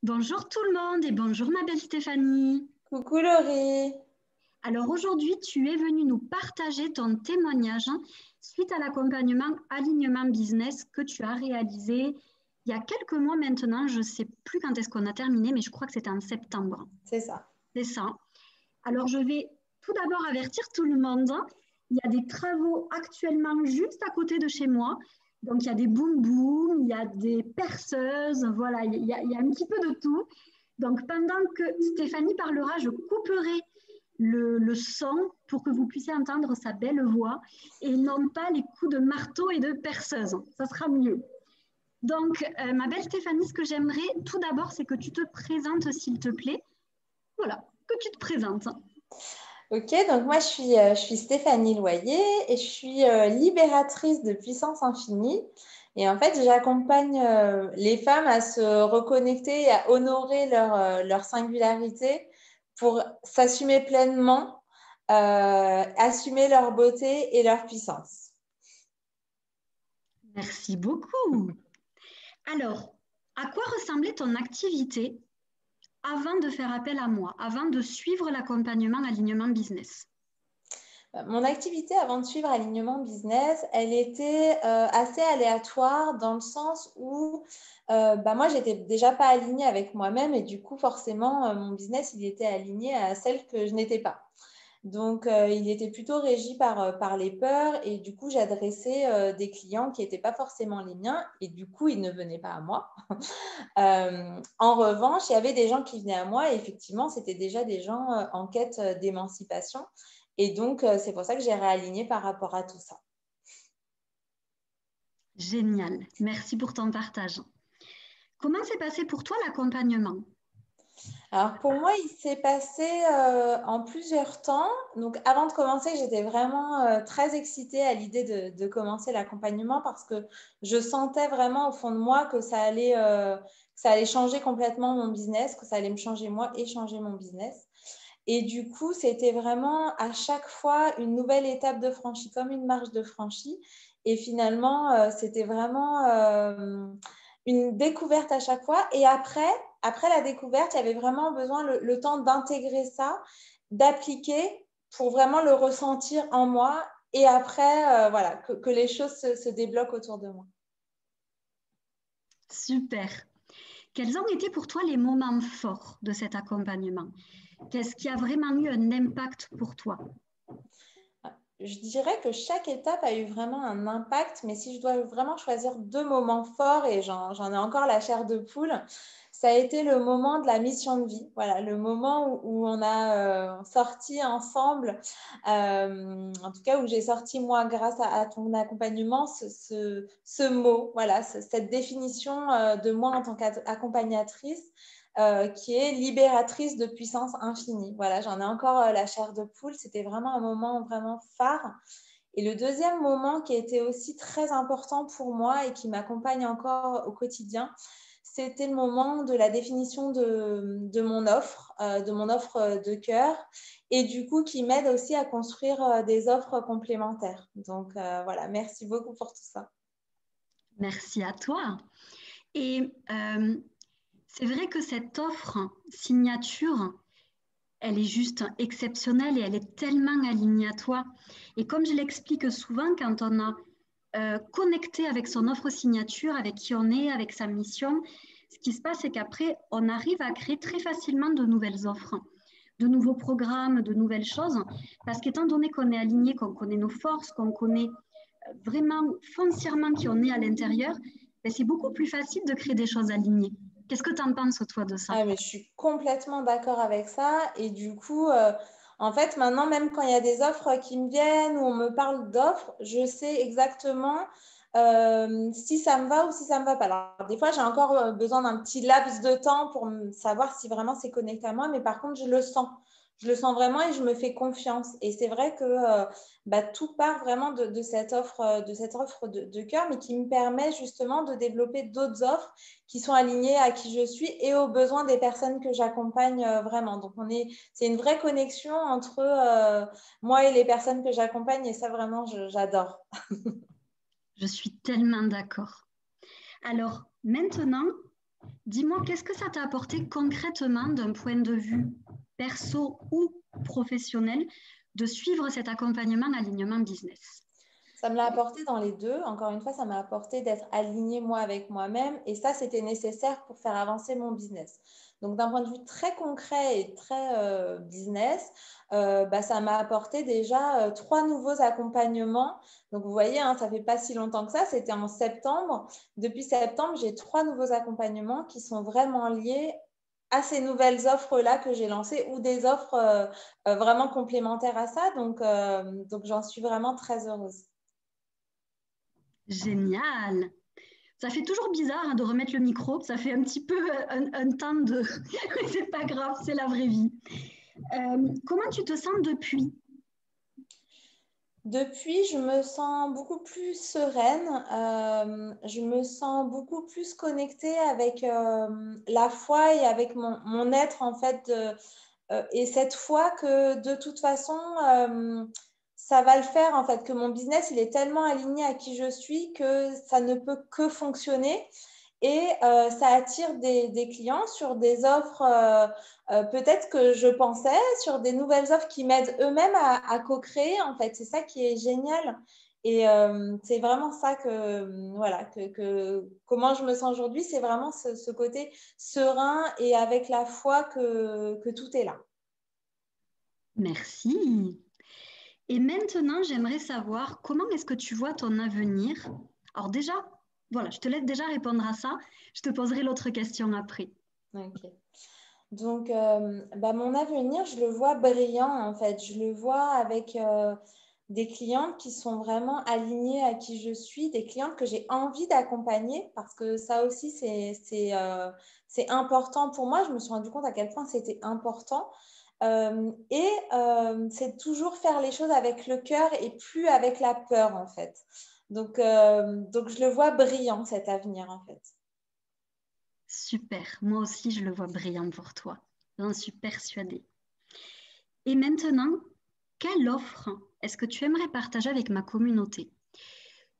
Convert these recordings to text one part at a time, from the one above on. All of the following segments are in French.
Bonjour tout le monde et bonjour ma belle Stéphanie. Coucou Laurie. Alors aujourd'hui, tu es venue nous partager ton témoignage suite à l'accompagnement alignement business que tu as réalisé il y a quelques mois maintenant. Je ne sais plus quand est-ce qu'on a terminé, mais je crois que c'était en septembre. C'est ça. C'est ça. Alors je vais tout d'abord avertir tout le monde. Il y a des travaux actuellement juste à côté de chez moi. Donc il y a des boum boum, il y a des perceuses, voilà, il y a un petit peu de tout. Donc, pendant que Stéphanie parlera, je couperai le son pour que vous puissiez entendre sa belle voix et non pas les coups de marteau et de perceuse. Ça sera mieux. Donc, ma belle Stéphanie, ce que j'aimerais tout d'abord, c'est que tu te présentes, s'il te plaît. Voilà, que tu te présentes. Ok, donc moi je suis Stéphanie Loyer et je suis libératrice de puissance infinie. Et en fait, j'accompagne les femmes à se reconnecter et à honorer leur singularité pour s'assumer pleinement, assumer leur beauté et leur puissance. Merci beaucoup. Alors, à quoi ressemblait ton activité avant de faire appel à moi, avant de suivre l'accompagnement alignement business? Mon activité avant de suivre Alignement Business, elle était assez aléatoire dans le sens où moi, j'étais déjà pas alignée avec moi-même et du coup, forcément, mon business, il était aligné à celle que je n'étais pas. Donc, il était plutôt régi par les peurs et du coup, j'adressais des clients qui n'étaient pas forcément les miens et du coup, ils ne venaient pas à moi. En revanche, il y avait des gens qui venaient à moi et effectivement, c'était déjà des gens en quête d'émancipation. Et donc, c'est pour ça que j'ai réaligné par rapport à tout ça. Génial. Merci pour ton partage. Comment s'est passé pour toi l'accompagnement? Alors, pour moi, il s'est passé en plusieurs temps. Donc, avant de commencer, j'étais vraiment très excitée à l'idée de commencer l'accompagnement parce que je sentais vraiment au fond de moi que ça allait changer complètement mon business, que ça allait me changer moi et changer mon business. Et du coup, c'était vraiment à chaque fois une nouvelle étape de franchie, comme une marche de franchie. Et finalement, c'était vraiment une découverte à chaque fois. Et après la découverte, il y avait vraiment besoin le temps d'intégrer ça, d'appliquer pour vraiment le ressentir en moi. Et après, voilà, que les choses se débloquent autour de moi. Super. Quels ont été pour toi les moments forts de cet accompagnement? Qu'est-ce qui a vraiment eu un impact pour toi? Je dirais que chaque étape a eu vraiment un impact, mais si je dois vraiment choisir deux moments forts, et j'en ai encore la chair de poule, ça a été le moment de la mission de vie. Voilà, le moment où on a sorti ensemble, en tout cas où j'ai sorti moi grâce à ton accompagnement, ce mot, voilà, cette définition de moi en tant qu'accompagnatrice. Qui est libératrice de puissance infinie. Voilà, j'en ai encore la chair de poule. C'était vraiment un moment vraiment phare. Et le deuxième moment qui a été aussi très important pour moi et qui m'accompagne encore au quotidien, c'était le moment de la définition de mon offre de cœur, et du coup qui m'aide aussi à construire des offres complémentaires. Donc voilà, merci beaucoup pour tout ça. Merci à toi. Et c'est vrai que cette offre signature, elle est juste exceptionnelle et elle est tellement alignée à toi. Et comme je l'explique souvent, quand on a connecté avec son offre signature, avec qui on est, avec sa mission, ce qui se passe, c'est qu'après, on arrive à créer très facilement de nouvelles offres, de nouveaux programmes, de nouvelles choses, parce qu'étant donné qu'on est aligné, qu'on connaît nos forces, qu'on connaît vraiment foncièrement qui on est à l'intérieur, ben, c'est beaucoup plus facile de créer des choses alignées. Qu'est-ce que tu en penses, toi, de ça? Ah, mais je suis complètement d'accord avec ça. Et du coup, en fait, maintenant, même quand il y a des offres qui me viennent ou on me parle d'offres, je sais exactement si ça me va ou si ça ne me va pas. Alors, des fois, j'ai encore besoin d'un petit laps de temps pour savoir si vraiment c'est connecté à moi. Mais par contre, je le sens. Je le sens vraiment et je me fais confiance. Et c'est vrai que tout part vraiment de cette offre de cœur, mais qui me permet justement de développer d'autres offres qui sont alignés à qui je suis et aux besoins des personnes que j'accompagne vraiment. Donc, c'est une vraie connexion entre moi et les personnes que j'accompagne, et ça, vraiment, j'adore. Je suis tellement d'accord. Alors, maintenant, Dis-moi, qu'est-ce que ça t'a apporté concrètement d'un point de vue perso ou professionnel de suivre cet accompagnement alignement business? Ça me l'a apporté dans les deux. Encore une fois, ça m'a apporté d'être alignée moi avec moi-même. Et ça, c'était nécessaire pour faire avancer mon business. Donc, d'un point de vue très concret et très business, ça m'a apporté déjà 3 nouveaux accompagnements. Donc, vous voyez, hein, ça fait pas si longtemps que ça. C'était en septembre. Depuis septembre, j'ai 3 nouveaux accompagnements qui sont vraiment liés à ces nouvelles offres-là que j'ai lancées ou des offres vraiment complémentaires à ça. Donc j'en suis vraiment très heureuse. Génial! Ça fait toujours bizarre hein, de remettre le micro, ça fait un petit peu un temps de... Mais c'est pas grave, c'est la vraie vie. Comment tu te sens depuis? Depuis, je me sens beaucoup plus sereine, je me sens beaucoup plus connectée avec la foi et avec mon être en fait. Et cette foi que de toute façon, ça va le faire en fait, que mon business, il est tellement aligné à qui je suis que ça ne peut que fonctionner. Et ça attire des clients sur des offres peut-être que je pensais, sur des nouvelles offres qui m'aident eux-mêmes à co-créer. En fait, c'est ça qui est génial. Et c'est vraiment ça voilà, comment je me sens aujourd'hui, c'est vraiment ce côté serein et avec la foi que tout est là. Merci. Et maintenant, j'aimerais savoir comment est-ce que tu vois ton avenir? Alors déjà, voilà, je te laisse déjà répondre à ça. Je te poserai l'autre question après. Ok. Donc, mon avenir, je le vois brillant en fait. Je le vois avec des clientes qui sont vraiment alignées à qui je suis, des clientes que j'ai envie d'accompagner parce que ça aussi, c'est important pour moi. Je me suis rendu compte à quel point c'était important. C'est toujours faire les choses avec le cœur et plus avec la peur en fait. Donc je le vois brillant cet avenir en fait. Super, moi aussi je le vois brillant pour toi. J'en suis persuadée. Et maintenant, quelle offre est-ce que tu aimerais partager avec ma communauté?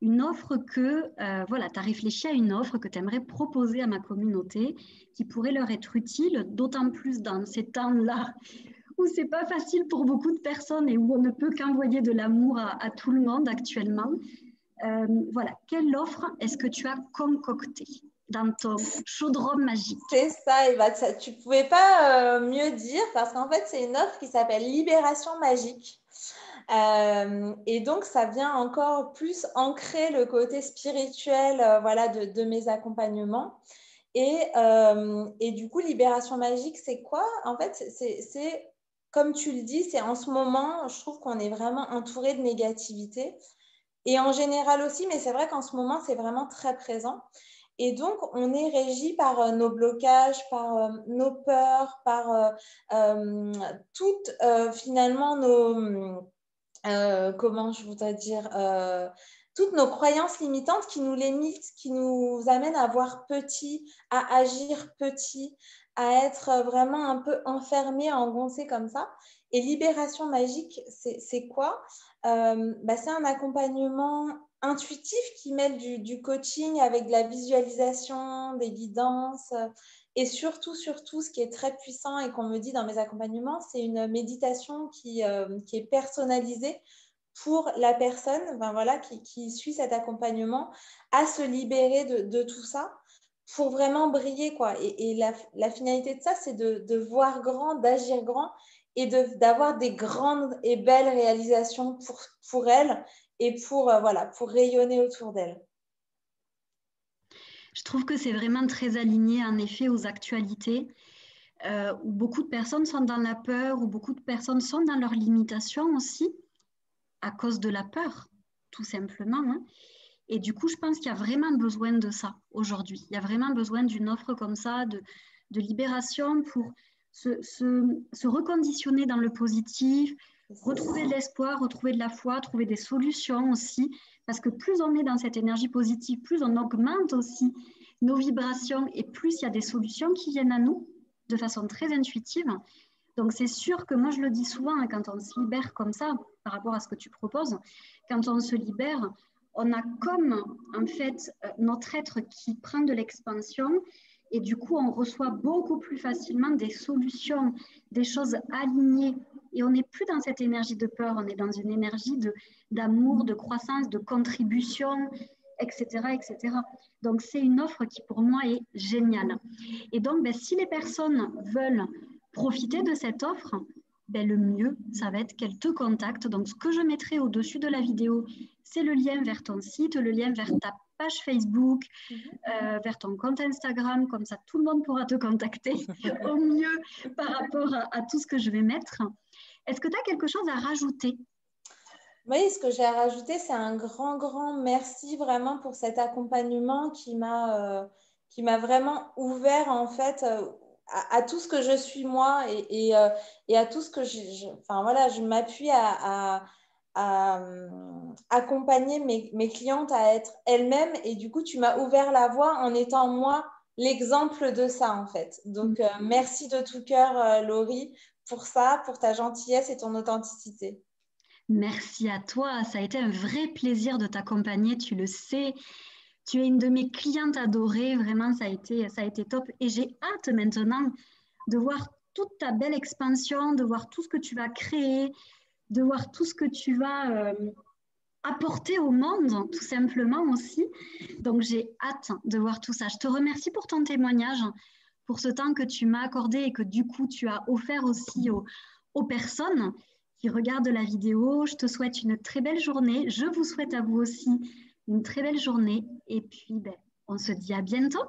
Une offre que, voilà, tu as réfléchi à une offre que tu aimerais proposer à ma communauté qui pourrait leur être utile, d'autant plus dans ces temps-là où c'est pas facile pour beaucoup de personnes et où on ne peut qu'envoyer de l'amour à tout le monde actuellement. Voilà, quelle offre est-ce que tu as concoctée dans ton chaudron magique? C'est ça, et tu ne pouvais pas mieux dire parce qu'en fait, c'est une offre qui s'appelle Libération magique. Et donc, ça vient encore plus ancrer le côté spirituel voilà, de mes accompagnements. Et du coup, Libération magique, c'est quoi? En fait, comme tu le dis, c'est en ce moment, je trouve qu'on est vraiment entouré de négativité. Et en général aussi, mais c'est vrai qu'en ce moment, c'est vraiment très présent. Et donc, on est régi par nos blocages, par nos peurs, par toutes finalement comment je voudrais dire, toutes nos croyances limitantes qui nous limitent, qui nous amènent à voir petit, à agir petit, à être vraiment un peu enfermé, engoncé comme ça. Et Libération magique, c'est quoi? C'est un accompagnement intuitif qui mêle du coaching avec de la visualisation, des guidances. Et surtout, ce qui est très puissant et qu'on me dit dans mes accompagnements, c'est une méditation qui est personnalisée pour la personne voilà, qui suit cet accompagnement à se libérer de tout ça pour vraiment briller, quoi. Et la finalité de ça, c'est de voir grand, d'agir grand et d'avoir des grandes et belles réalisations pour elle et voilà, pour rayonner autour d'elle. Je trouve que c'est vraiment très aligné en effet aux actualités où beaucoup de personnes sont dans la peur, où beaucoup de personnes sont dans leurs limitations aussi à cause de la peur, tout simplement. Hein. Et du coup, je pense qu'il y a vraiment besoin de ça aujourd'hui. Il y a vraiment besoin d'une offre comme ça, de libération pour se reconditionner dans le positif, retrouver de l'espoir, retrouver de la foi, trouver des solutions aussi. Parce que plus on est dans cette énergie positive, plus on augmente aussi nos vibrations et plus il y a des solutions qui viennent à nous de façon très intuitive. Donc c'est sûr que moi je le dis souvent, hein, quand on se libère comme ça, par rapport à ce que tu proposes, quand on se libère, on a comme en fait notre être qui prend de l'expansion Et du coup, on reçoit beaucoup plus facilement des solutions, des choses alignées. Et on n'est plus dans cette énergie de peur, on est dans une énergie d'amour, de croissance, de contribution, etc., etc. Donc, c'est une offre qui, pour moi, est géniale. Et donc, ben, si les personnes veulent profiter de cette offre, ben, le mieux, ça va être qu'elles te contactent. Donc, ce que je mettrai au-dessus de la vidéo, c'est le lien vers ton site, le lien vers ta page Facebook, vers ton compte Instagram, comme ça tout le monde pourra te contacter au mieux par rapport à tout ce que je vais mettre. Est-ce que tu as quelque chose à rajouter? Oui, ce que j'ai à rajouter, c'est un grand, grand merci vraiment pour cet accompagnement qui m'a vraiment ouvert en fait à tout ce que je suis moi et à tout ce que enfin voilà, je m'appuie à accompagner mes clientes à être elles-mêmes et du coup, tu m'as ouvert la voie en étant moi l'exemple de ça en fait. Donc, merci de tout cœur, Laurie, pour ça, pour ta gentillesse et ton authenticité. Merci à toi, ça a été un vrai plaisir de t'accompagner, tu le sais. Tu es une de mes clientes adorées, vraiment, ça a été top. Et j'ai hâte maintenant de voir toute ta belle expansion, de voir tout ce que tu vas créer, de voir tout ce que tu vas apporter au monde, tout simplement aussi. Donc, j'ai hâte de voir tout ça. Je te remercie pour ton témoignage, pour ce temps que tu m'as accordé et que du coup, tu as offert aussi aux personnes qui regardent la vidéo. Je te souhaite une très belle journée. Je vous souhaite à vous aussi une très belle journée. Et puis, ben, on se dit à bientôt.